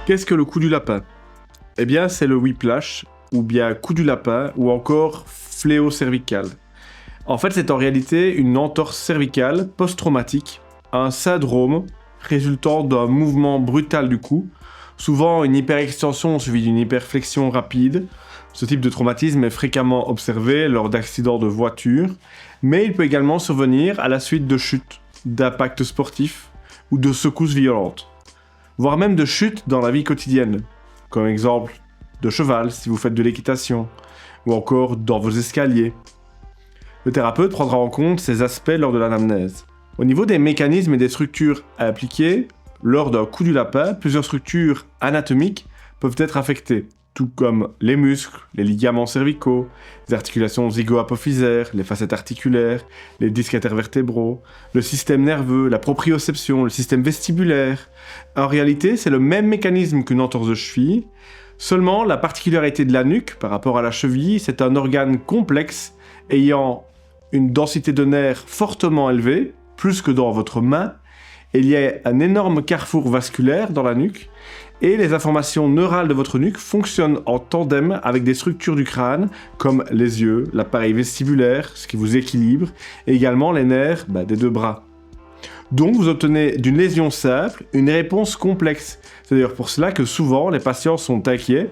Qu'est-ce que le coup du lapin? Eh bien, c'est le whiplash, ou bien coup du lapin, ou encore fléau cervical. En fait, c'est en réalité une entorse cervicale post-traumatique, un syndrome résultant d'un mouvement brutal du cou, souvent une hyperextension suivie d'une hyperflexion rapide. Ce type de traumatisme est fréquemment observé lors d'accidents de voiture, mais il peut également survenir à la suite de chutes, d'impacts sportifs ou de secousses violentes, voire même de chutes dans la vie quotidienne, comme exemple de cheval si vous faites de l'équitation, ou encore dans vos escaliers. Le thérapeute prendra en compte ces aspects lors de l'anamnèse. Au niveau des mécanismes et des structures à appliquer, lors d'un coup du lapin, plusieurs structures anatomiques peuvent être affectées, tout comme les muscles, les ligaments cervicaux, les articulations zygo-apophysaires, les facettes articulaires, les disques intervertébraux, le système nerveux, la proprioception, le système vestibulaire. En réalité, c'est le même mécanisme qu'une entorse de cheville, seulement la particularité de la nuque par rapport à la cheville, c'est un organe complexe ayant une densité de nerfs fortement élevée, plus que dans votre main, et il y a un énorme carrefour vasculaire dans la nuque, et les informations neurales de votre nuque fonctionnent en tandem avec des structures du crâne, comme les yeux, l'appareil vestibulaire, ce qui vous équilibre, et également les nerfs des deux bras. Donc vous obtenez d'une lésion simple une réponse complexe. C'est d'ailleurs pour cela que souvent les patients sont inquiets.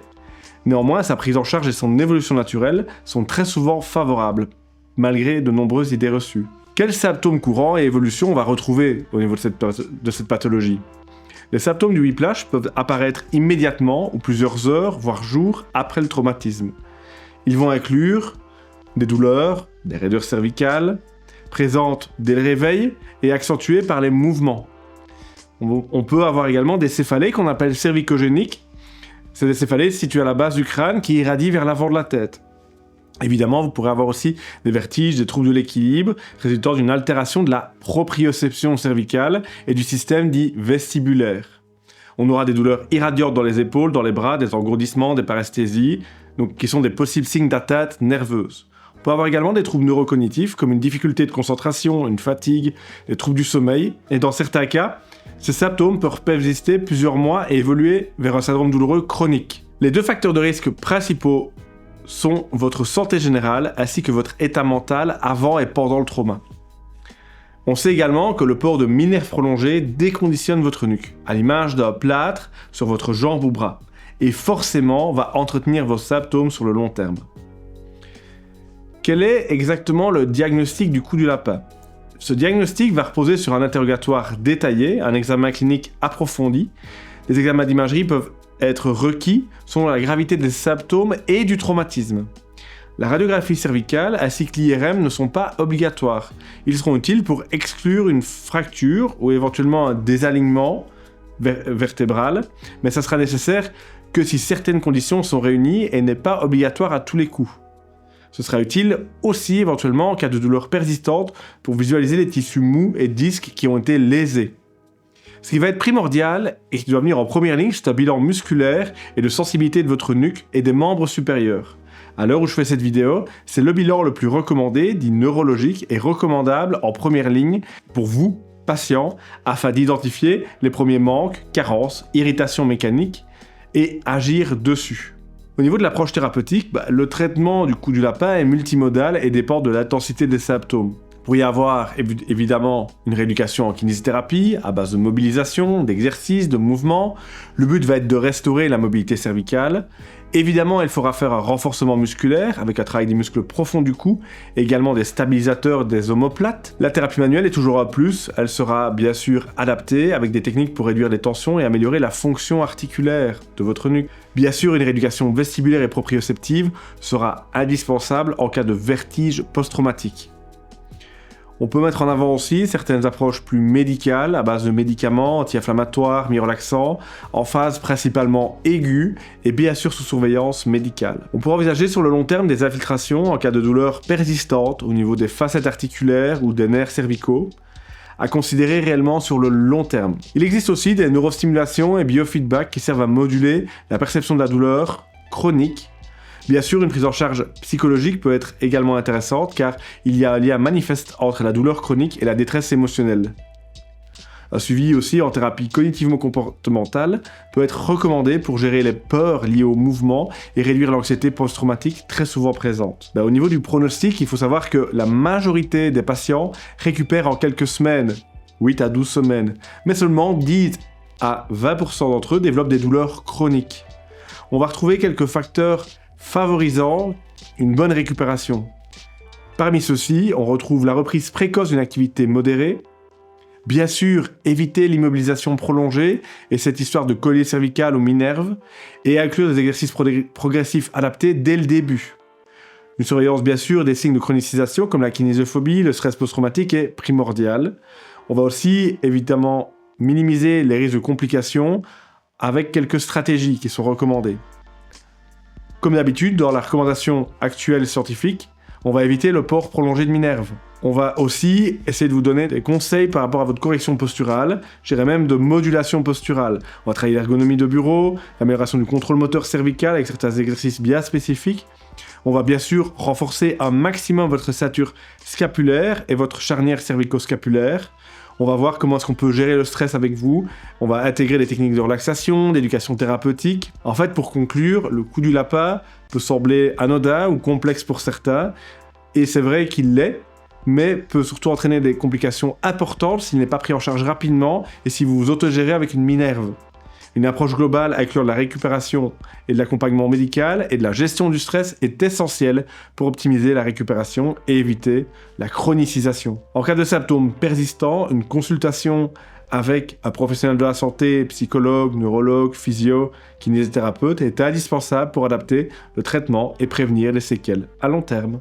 Néanmoins, sa prise en charge et son évolution naturelle sont très souvent favorables, malgré de nombreuses idées reçues. Quels symptômes courants et évolutions on va retrouver au niveau de cette pathologie? Les symptômes du whiplash peuvent apparaître immédiatement ou plusieurs heures, voire jours après le traumatisme. Ils vont inclure des douleurs, des raideurs cervicales, présentes dès le réveil et accentuées par les mouvements. On peut avoir également des céphalées qu'on appelle cervicogéniques. C'est des céphalées situées à la base du crâne qui irradient vers l'avant de la tête. Évidemment, vous pourrez avoir aussi des vertiges, des troubles de l'équilibre, résultant d'une altération de la proprioception cervicale et du système dit vestibulaire. On aura des douleurs irradiantes dans les épaules, dans les bras, des engourdissements, des paresthésies, qui sont des possibles signes d'atteinte nerveuse. On peut avoir également des troubles neurocognitifs, comme une difficulté de concentration, une fatigue, des troubles du sommeil, et dans certains cas, ces symptômes peuvent persister plusieurs mois et évoluer vers un syndrome douloureux chronique. Les deux facteurs de risque principaux sont votre santé générale ainsi que votre état mental avant et pendant le trauma. On sait également que le port de mini-nerfs prolongés déconditionne votre nuque, à l'image d'un plâtre sur votre jambe ou bras, et forcément va entretenir vos symptômes sur le long terme. Quel est exactement le diagnostic du coup du lapin? Ce diagnostic va reposer sur un interrogatoire détaillé, un examen clinique approfondi. Les examens d'imagerie peuvent être requis selon la gravité des symptômes et du traumatisme. La radiographie cervicale ainsi que l'IRM ne sont pas obligatoires. Ils seront utiles pour exclure une fracture ou éventuellement un désalignement vertébral, mais ça sera nécessaire que si certaines conditions sont réunies et n'est pas obligatoire à tous les coups. Ce sera utile aussi éventuellement en cas de douleur persistante pour visualiser les tissus mous et disques qui ont été lésés. Ce qui va être primordial et qui doit venir en première ligne, c'est un bilan musculaire et de sensibilité de votre nuque et des membres supérieurs. À l'heure où je fais cette vidéo, c'est le bilan le plus recommandé, dit neurologique, et recommandable en première ligne pour vous, patients, afin d'identifier les premiers manques, carences, irritations mécaniques et agir dessus. Au niveau de l'approche thérapeutique, le traitement du coup du lapin est multimodal et dépend de l'intensité des symptômes. Vous pourriez avoir évidemment une rééducation en kinésithérapie à base de mobilisation, d'exercices, de mouvements. Le but va être de restaurer la mobilité cervicale. Évidemment, il faudra faire un renforcement musculaire avec un travail des muscles profonds du cou, et également des stabilisateurs des omoplates. La thérapie manuelle est toujours un plus, elle sera bien sûr adaptée avec des techniques pour réduire les tensions et améliorer la fonction articulaire de votre nuque. Bien sûr, une rééducation vestibulaire et proprioceptive sera indispensable en cas de vertige post-traumatique. On peut mettre en avant aussi certaines approches plus médicales à base de médicaments anti-inflammatoires, mi-relaxants, en phase principalement aiguë et bien sûr sous surveillance médicale. On pourra envisager sur le long terme des infiltrations en cas de douleurs persistantes au niveau des facettes articulaires ou des nerfs cervicaux, à considérer réellement sur le long terme. Il existe aussi des neurostimulations et biofeedback qui servent à moduler la perception de la douleur chronique Bien sûr, une prise en charge psychologique peut être également intéressante car il y a un lien manifeste entre la douleur chronique et la détresse émotionnelle. Un suivi aussi en thérapie cognitivo-comportementale peut être recommandé pour gérer les peurs liées au mouvement et réduire l'anxiété post-traumatique très souvent présente. Au niveau du pronostic, il faut savoir que la majorité des patients récupèrent en quelques semaines, 8 à 12 semaines, mais seulement 10 à 20% d'entre eux développent des douleurs chroniques. On va retrouver quelques facteurs favorisant une bonne récupération. Parmi ceux-ci, on retrouve la reprise précoce d'une activité modérée, bien sûr, éviter l'immobilisation prolongée et cette histoire de collier cervical ou mi-nerve, et inclure des exercices progressifs adaptés dès le début. Une surveillance, bien sûr, des signes de chronicisation comme la kinésiophobie, le stress post-traumatique est primordial. On va aussi, évidemment, minimiser les risques de complications avec quelques stratégies qui sont recommandées. Comme d'habitude, dans la recommandation actuelle scientifique, on va éviter le port prolongé de mi-nerve. On va aussi essayer de vous donner des conseils par rapport à votre correction posturale, je dirais même de modulation posturale. On va travailler l'ergonomie de bureau, l'amélioration du contrôle moteur cervical avec certains exercices bien spécifiques. On va bien sûr renforcer un maximum votre ossature scapulaire et votre charnière cervico-scapulaire. On va voir comment est-ce qu'on peut gérer le stress avec vous. On va intégrer des techniques de relaxation, d'éducation thérapeutique. En fait, pour conclure, le coup du lapin peut sembler anodin ou complexe pour certains, et c'est vrai qu'il l'est, mais peut surtout entraîner des complications importantes s'il n'est pas pris en charge rapidement et si vous vous autogérez avec une mi-nerve. Une approche globale incluant de la récupération et de l'accompagnement médical et de la gestion du stress est essentielle pour optimiser la récupération et éviter la chronicisation. En cas de symptômes persistants, une consultation avec un professionnel de la santé, psychologue, neurologue, physio, kinésithérapeute est indispensable pour adapter le traitement et prévenir les séquelles à long terme.